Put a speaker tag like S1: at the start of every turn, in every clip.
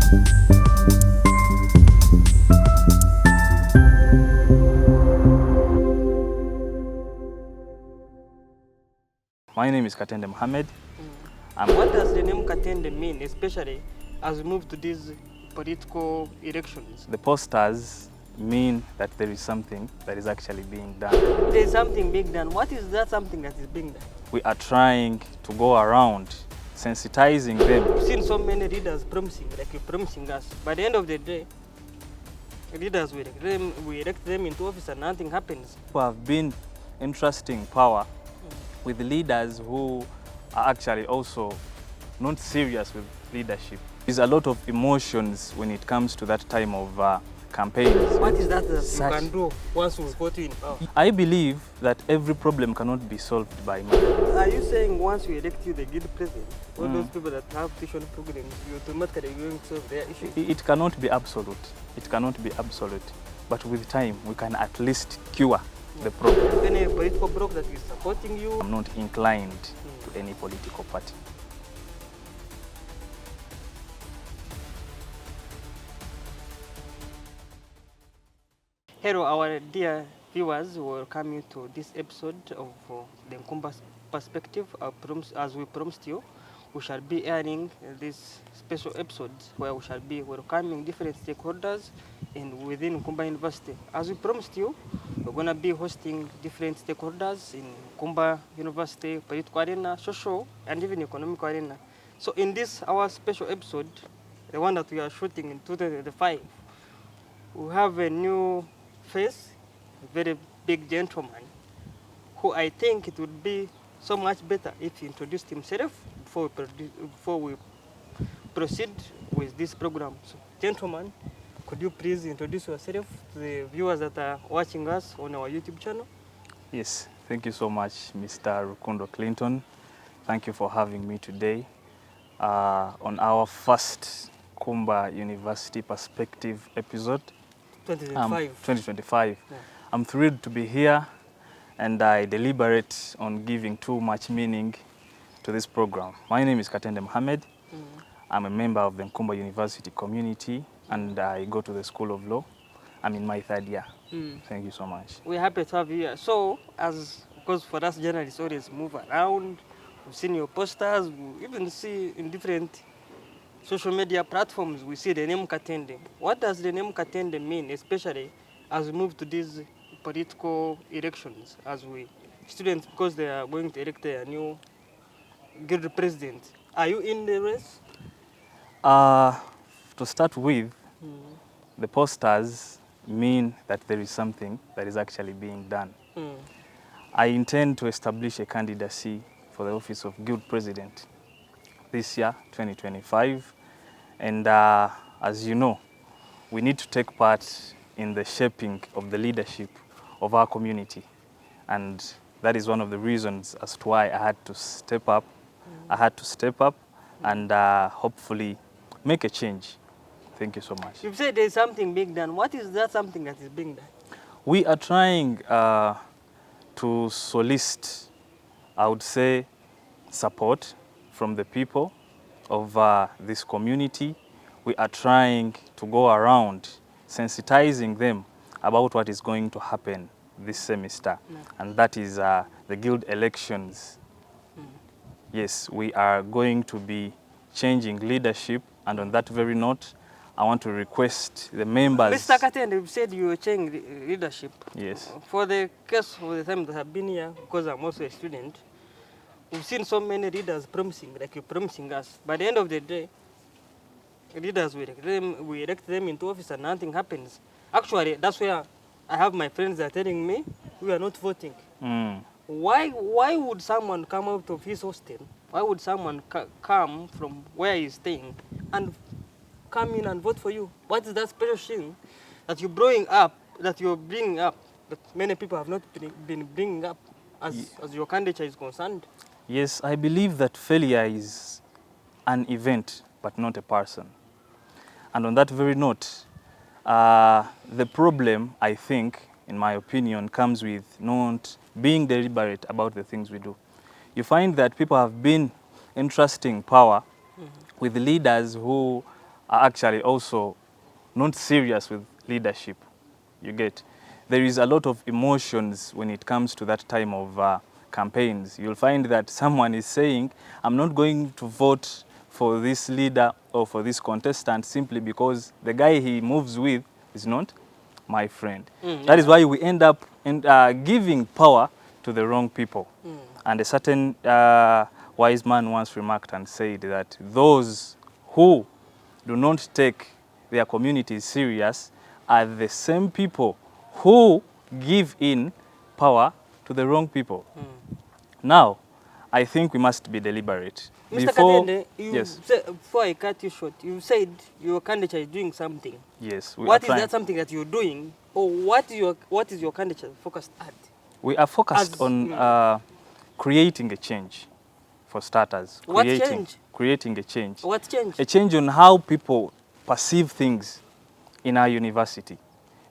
S1: My name is Katende Muhammad.
S2: What does the name Katende mean, especially as we move to these political elections?
S1: The posters mean that there is something that is actually being done.
S2: There is something being done. What is that something that is being done?
S1: We are trying to go around sensitizing them.
S2: We've seen so many leaders promising, like you're promising us. By the end of the day, leaders, we elect them into office and nothing happens.
S1: Who have been entrusting power with leaders who are actually also not serious with leadership. There's a lot of emotions when it comes to that time of campaigns.
S2: What is that you can do once we vote in power?
S1: I believe that every problem cannot be solved by money.
S2: Are you saying once we elect you the good president, all those people that have tuition programs, you automatically going to solve their issues?
S1: It cannot be absolute. It cannot be absolute. But with time, we can at least cure the problem.
S2: Any political bloc that is supporting you?
S1: I'm not inclined to any political party.
S2: Hello, our dear viewers. Welcome you to this episode of the Nkumba Perspective. As we promised you, we shall be airing this special episode where we shall be welcoming different stakeholders within Nkumba University. As we promised you, we're going to be hosting different stakeholders in Nkumba University, political arena, social, and even economic arena. So in this, our special episode, the one that we are shooting in 2025, we have a new face, a very big gentleman, who I think it would be so much better if he introduced himself before we proceed with this program. So, gentlemen, could you please introduce yourself to the viewers that are watching us on our YouTube channel?
S1: Yes, thank you so much, Mr. Rukundo Clinton. Thank you for having me today on our first Nkumba University Perspective episode. 2025. Yeah. I'm thrilled to be here, and I deliberate on giving too much meaning to this program. My name is Katende Muhammad. I'm a member of the Nkumba University community, and I go to the School of Law. I'm in my third year. Thank you so much.
S2: We're happy to have you here. So, because for us journalists always move around, we've seen your posters, we even see in different social media platforms, we see the name Katende. What does the name Katende mean, especially as we move to these political elections, students, because they are going to elect a new guild president? Are you in the race?
S1: To start with, the posters mean that there is something that is actually being done. I intend to establish a candidacy for the office of guild president this year, 2025. And as you know, we need to take part in the shaping of the leadership of our community. And that is one of the reasons as to why I had to step up. I had to step up and hopefully make a change. Thank you so much.
S2: You've said there's something being done. What is that something that is being done?
S1: We are trying to solicit, I would say, support from the people of this community. We are trying to go around sensitizing them about what is going to happen this semester, and that is the guild elections. Yes, we are going to be changing leadership, and on that very note, I want to request the members.
S2: Mr. Katende, you said you were changing leadership.
S1: Yes.
S2: For the case of the time that I've been here, because I'm also a student, we've seen so many leaders promising, like you're promising us. By the end of the day, leaders, we elect them into office and nothing happens. Actually, that's where I have my friends that are telling me we are not voting. Why would someone come out of his hostel? Why would someone come from where he's staying and come in and vote for you? What is that special thing that you're bringing up, that many people have not been bringing up as your candidature is concerned?
S1: Yes, I believe that failure is an event, but not a person. And on that very note, the problem, I think, in my opinion, comes with not being deliberate about the things we do. You find that people have been entrusting power with leaders who are actually also not serious with leadership. You get? There is a lot of emotions when it comes to that time of campaigns. You'll find that someone is saying, I'm not going to vote for this leader or for this contestant simply because the guy he moves with is not my friend. That is why we end up giving power to the wrong people. And a certain wise man once remarked and said that those who do not take their communities serious are the same people who give in power to the wrong people. Now, I think we must be deliberate.
S2: Mr.
S1: Before,
S2: Katende,
S1: yes,
S2: before I cut you short, you said your candidate is doing something.
S1: yes,
S2: What is that something that you're doing, or what is your candidate focused at?
S1: We are focused on creating a change, for starters.
S2: What change?
S1: Creating a change.
S2: What change?
S1: A change on how people perceive things in our university.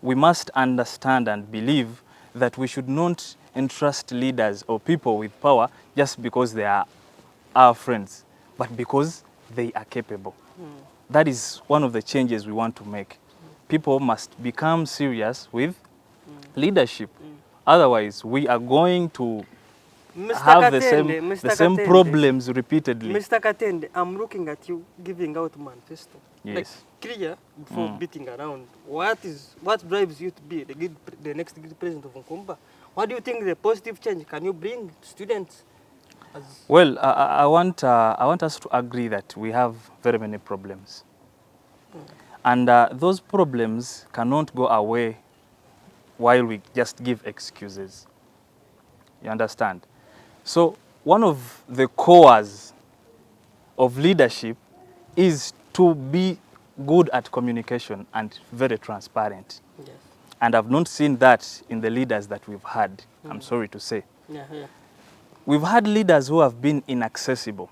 S1: We must understand and believe that we should not entrust leaders or people with power just because they are our friends, but because they are capable. That is one of the changes we want to make. People must become serious with leadership. Otherwise, we are going to have the same problems repeatedly.
S2: Mr. Katende, I'm looking at you giving out manifesto.
S1: Yes.
S2: Like clear before beating around. What drives you to be the next good president of Nkumba? What do you think the positive change can you bring to students?
S1: Well, I want us to agree that we have very many problems. And those problems cannot go away while we just give excuses. You understand? So one of the cores of leadership is to be good at communication and very transparent.
S2: Yes.
S1: And I've not seen that in the leaders that we've had, I'm sorry to say.
S2: Yeah.
S1: We've had leaders who have been inaccessible,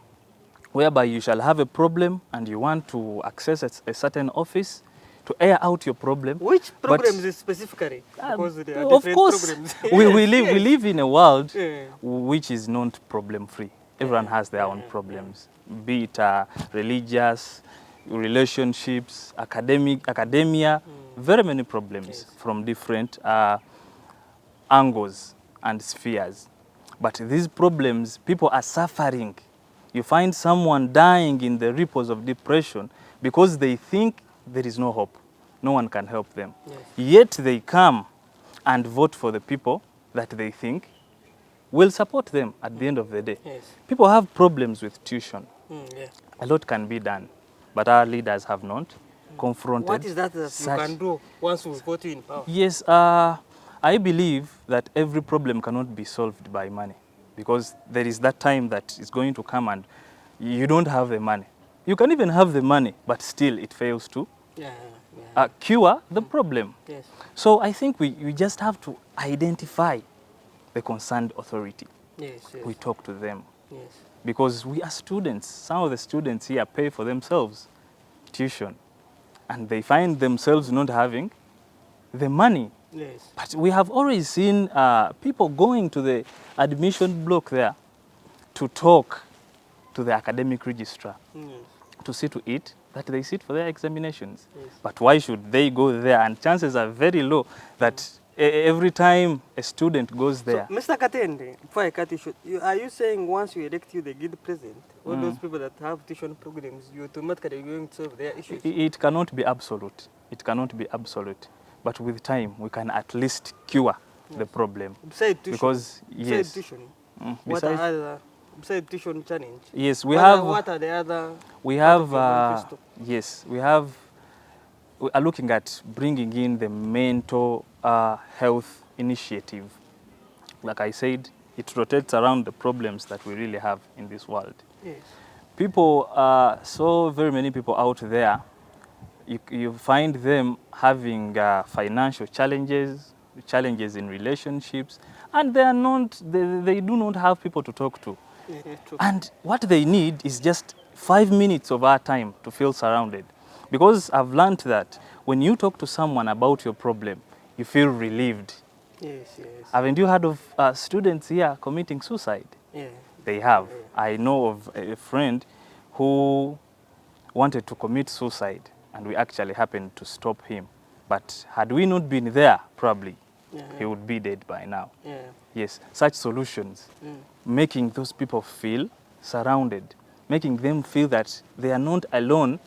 S1: whereby you shall have a problem and you want to access a certain office to air out your problem.
S2: Which problems is specifically? Because there are
S1: of
S2: different
S1: course,
S2: problems.
S1: we live in a world which is not problem-free. Everyone has their own problems, be it religious, relationships, academia, very many problems from different angles and spheres. But these problems, people are suffering. You find someone dying in the ripples of depression because they think there is no hope. No one can help them.
S2: Yes.
S1: Yet they come and vote for the people that they think will support them at the end of the day.
S2: Yes.
S1: People have problems with tuition.
S2: Yeah.
S1: A lot can be done, but our leaders have not confronted.
S2: What is that you can do once we vote you in power?
S1: Yes, I believe that every problem cannot be solved by money, because there is that time that is going to come and you don't have the money. You can even have the money, but still it fails to cure the problem.
S2: Yes.
S1: So I think we just have to identify the concerned authority.
S2: Yes.
S1: We talk to them.
S2: Yes.
S1: Because we are students. Some of the students here pay for themselves tuition, and they find themselves not having the money.
S2: Yes.
S1: But we have already seen people going to the admission block there to talk to the academic registrar, to see to it that they sit for their examinations.
S2: Yes.
S1: But why should they go there? And chances are very low that every time a student goes there.
S2: So, Mr. Katende, before I cut you short, are you saying once we elect you the good president, all those people that have tuition programs, you automatically going to solve their issues?
S1: It cannot be absolute. It cannot be absolute. But with time, we can at least cure the problem.
S2: Besides tuition,
S1: because, yes.
S2: Tuition, besides tuition challenge?
S1: Yes, we have.
S2: What are the other?
S1: We have. Yes, we have. We are looking at bringing in the mental health initiative. Like I said, it rotates around the problems that we really have in this world.
S2: Yes.
S1: People, so very many people out there, you find them having financial challenges in relationships, and they do not have people to talk to. And what they need is just 5 minutes of our time to feel surrounded. Because I've learned that when you talk to someone about your problem, you feel relieved.
S2: Yes.
S1: Haven't you heard of students here committing suicide?
S2: Yeah.
S1: They have.
S2: Yeah.
S1: I know of a friend who wanted to commit suicide and we actually happened to stop him. But had we not been there, probably he would be dead by now. Yes, such solutions, making those people feel surrounded, making them feel that they are not alone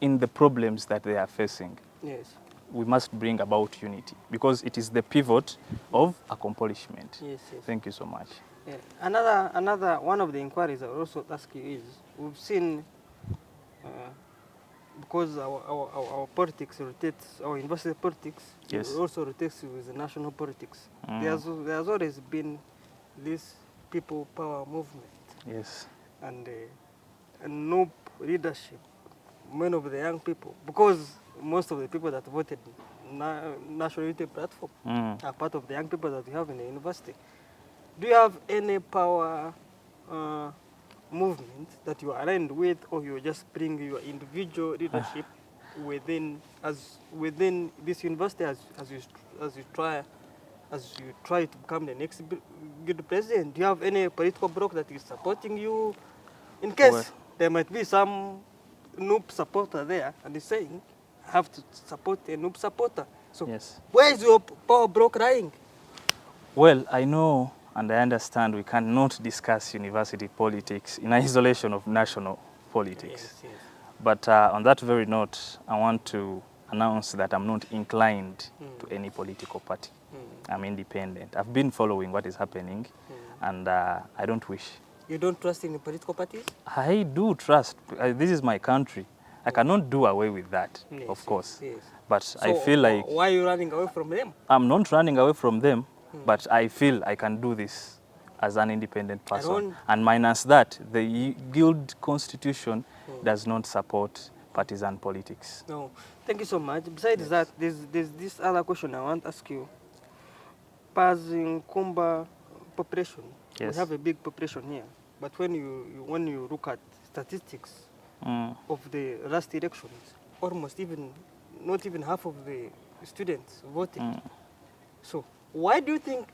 S1: in the problems that they are facing.
S2: Yes.
S1: We must bring about unity because it is the pivot of accomplishment.
S2: Yes, yes.
S1: Thank you so much.
S2: Yeah. Another one of the inquiries I will also ask you is, we've seen, because our politics rotates, our university politics
S1: Yes.
S2: also rotates with the national politics. There's always been this people power movement.
S1: Yes.
S2: And no leadership, many of the young people, because most of the people that voted National Unity Platform are part of the young people that we have in the university. Do you have any power movement that you are aligned with, or you just bring your individual leadership within this university as you try to become the next good president? Do you have any political bloc that is supporting you? In case there might be some noob supporter there and is saying, I have to support a noob supporter. So where is your power bloc lying?
S1: Well, I know and I understand we cannot discuss university politics in isolation of national politics.
S2: Yes.
S1: But on that very note, I want to announce that I'm not inclined to any political party. I'm independent. I've been following what is happening, and I don't wish.
S2: You don't trust in the political parties?
S1: I do trust. This is my country. I cannot do away with that, of course.
S2: Yes.
S1: But
S2: So
S1: I feel like...
S2: why are you running away from them?
S1: I'm not running away from them, but I feel I can do this as an independent person. And minus that, the guild constitution does not support partisan politics.
S2: No. Thank you so much. Besides that, there's this other question I want to ask you. As in Nkumba population, we have a big population here. But when you look at statistics of the last elections, almost not even half of the students voted. So why do you think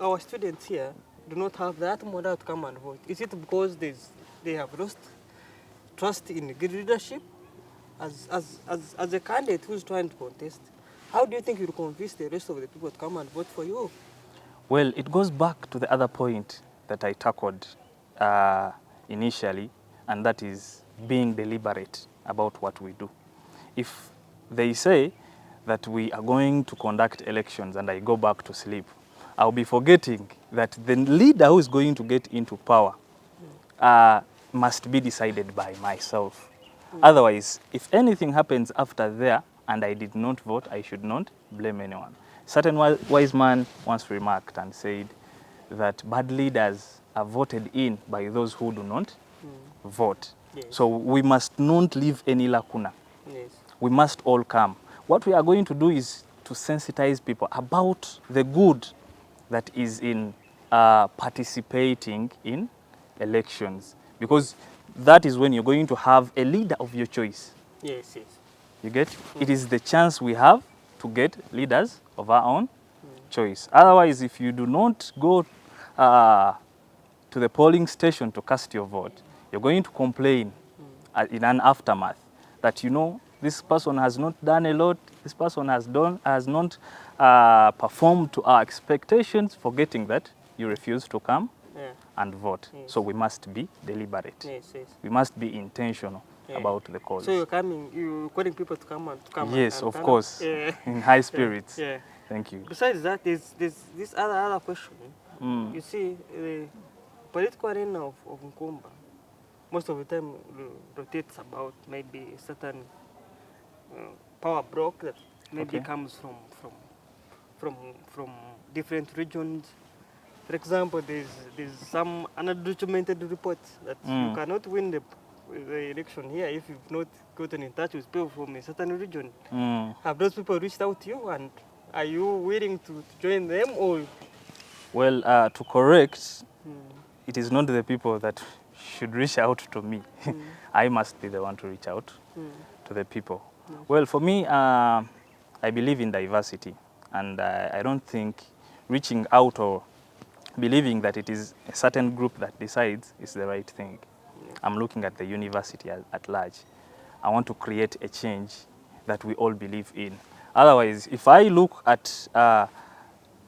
S2: our students here do not have that model to come and vote? Is it because they have lost trust in good leadership? As a candidate who's trying to contest, how do you think you'll convince the rest of the people to come and vote for you?
S1: Well, it goes back to the other point that I tackled initially, and that is being deliberate about what we do. If they say that we are going to conduct elections and I go back to sleep, I'll be forgetting that the leader who is going to get into power must be decided by myself. Otherwise, if anything happens after there and I did not vote, I should not blame anyone. Certain wise man once remarked and said that bad leaders are voted in by those who do not vote.
S2: Yes.
S1: So we must not leave any lacuna.
S2: Yes.
S1: We must all come. What we are going to do is to sensitize people about the good that is in participating in elections. Because that is when you're going to have a leader of your choice.
S2: Yes.
S1: You get? It is the chance we have to get leaders of our own choice. Otherwise, if you do not go to the polling station to cast your vote, you're going to complain in an aftermath that, you know, this person has not done a lot, this person has not performed to our expectations, forgetting that you refuse to come and vote.
S2: Yes.
S1: So we must be deliberate.
S2: Yes.
S1: We must be intentional about the cause.
S2: So you're calling people to come.
S1: Yes, of course, in high spirits.
S2: Yeah.
S1: Thank you.
S2: Besides that, there's this other question. You see, the political arena of Nkumba, most of the time rotates about maybe a certain power block that maybe comes from different regions. For example, there's some undocumented reports that you cannot win the election here if you've not gotten in touch with people from a certain region. Have those people reached out to you, and are you willing to join them? Or?
S1: Well, to correct, it is not the people that should reach out to me. I must be the one to reach out to the people. Well, for me, I believe in diversity, and I don't think reaching out or believing that it is a certain group that decides is the right thing. I'm looking at the university at large. I want to create a change that we all believe in. Otherwise, if I look at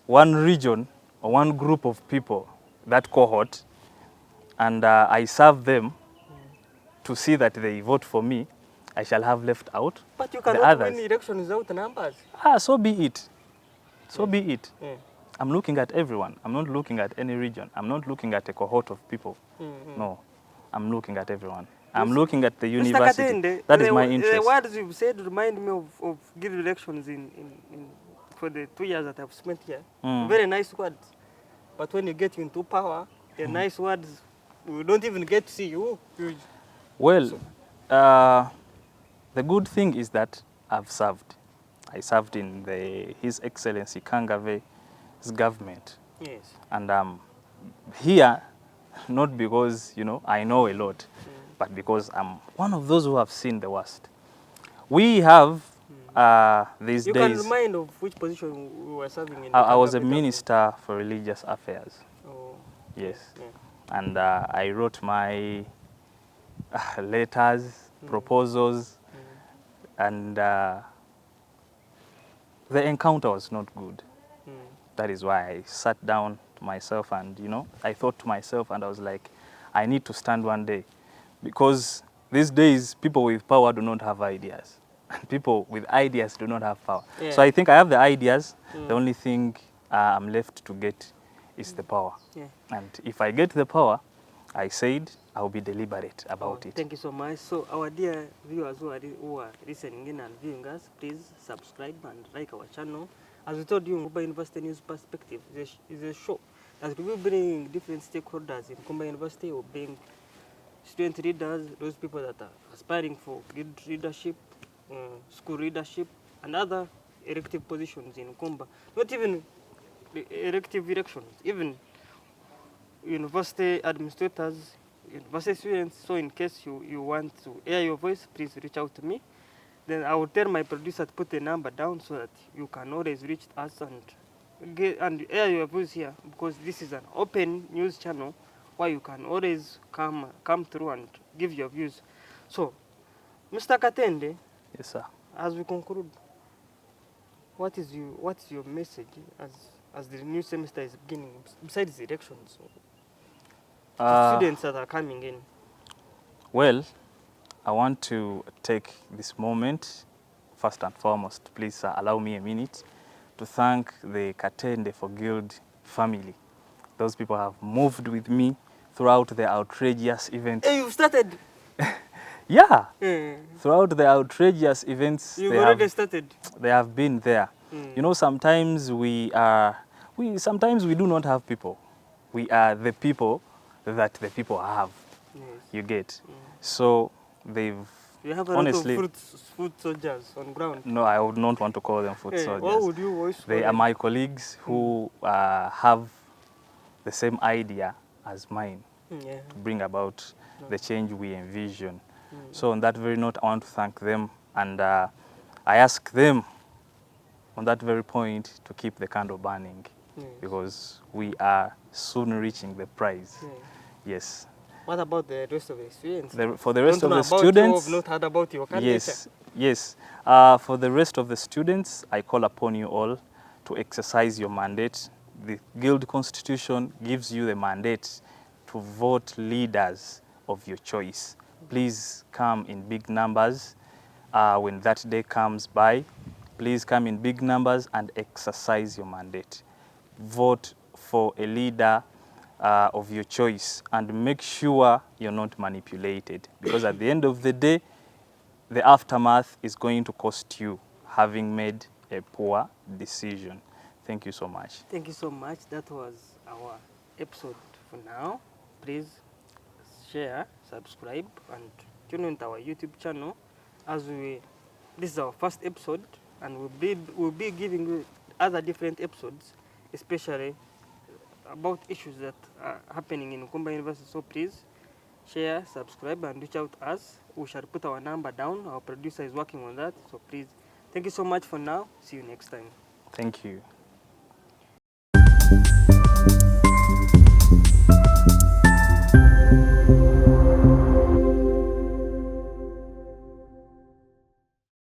S1: one region or one group of people, that cohort, and I serve them to see that they vote for me, I shall have left out
S2: But you
S1: the
S2: cannot
S1: others.
S2: win elections without numbers.
S1: So be it. So
S2: Yes.
S1: be it.
S2: Yeah.
S1: I'm looking at everyone. I'm not looking at any region. I'm not looking at a cohort of people. No, I'm looking at everyone. I'm looking at the university.
S2: Mr. Katende,
S1: That is my
S2: the
S1: interest.
S2: words you've said remind me of good elections for the 2 years that I've spent here. Very nice words. But when you get into power, the nice words, we don't even get to see you.
S1: Well, the good thing is that I've served. I served in His Excellency Kangave's government.
S2: Yes.
S1: And I'm here not because, I know a lot, but because I'm one of those who have seen the worst. We have these
S2: You
S1: days...
S2: can remind of which position we were serving in?
S1: I was a minister for religious affairs.
S2: Oh.
S1: Yes.
S2: Yeah.
S1: And I wrote my letters, proposals, and the encounter was not good. That is why I sat down to myself and, I thought to myself and I was like, I need to stand one day. Because these days, people with power do not have ideas. And people with ideas do not have power.
S2: Yeah.
S1: So I think I have the ideas. The only thing I'm left to get is the power.
S2: Yeah.
S1: And if I get the power, I said I'll be deliberate about it.
S2: Thank you so much. So our dear viewers who are listening in and viewing us, please subscribe and like our channel. As we told you, Nkumba University News Perspective is a show that will be bringing different stakeholders in Nkumba University, or being student leaders, those people that are aspiring for good leadership, school leadership, and other elective positions in Nkumba. Not even elective elections, even university administrators, university students. So in case you want to hear your voice, please reach out to me. Then I will tell my producer to put the number down so that you can always reach us and hear your voice here, because this is an open news channel where you can always come through and give your views. So, Mr. Katende,
S1: Yes, sir.
S2: as we conclude, what's your message as the new semester is beginning, besides the elections, to students that are coming in?
S1: Well, I want to take this moment, first and foremost, please allow me a minute, to thank the Katende for Guild family. Those people have moved with me throughout the outrageous events.
S2: Hey, you've started?
S1: Yeah. Throughout the outrageous events,
S2: You've already started?
S1: They have been there. Sometimes sometimes we do not have people. We are the people that the people have.
S2: Yes.
S1: You get. So they've
S2: You have a
S1: honestly,
S2: lot of foot soldiers on ground.
S1: No, I would not want to call them foot soldiers.
S2: What would you voice for
S1: They are
S2: them?
S1: my colleagues who have the same idea as mine
S2: Yeah.
S1: to bring about the change we envision. So on that very note, I want to thank them, and I ask them on that very point to keep the candle burning, because we are soon reaching the prize. Yes.
S2: What about the rest of the students?
S1: For the rest of the students,
S2: you have not heard about your candidacy.
S1: yes. For the rest of the students, I call upon you all to exercise your mandate. The Guild Constitution gives you the mandate to vote leaders of your choice. Please come in big numbers when that day comes by. Please come in big numbers and exercise your mandate. Vote for a leader of your choice, and make sure you're not manipulated, because at the end of the day, the aftermath is going to cost you having made a poor decision. Thank you so much.
S2: Thank you so much. That was our episode for now. Please share, subscribe, and tune into our YouTube channel. This is our first episode, and we'll be giving you other different episodes, especially about issues that are happening in Nkumba University. So please share, subscribe, and reach out to us. We shall put our number down. Our producer is working on that. So please, thank you so much for now. See you next time.
S1: Thank you.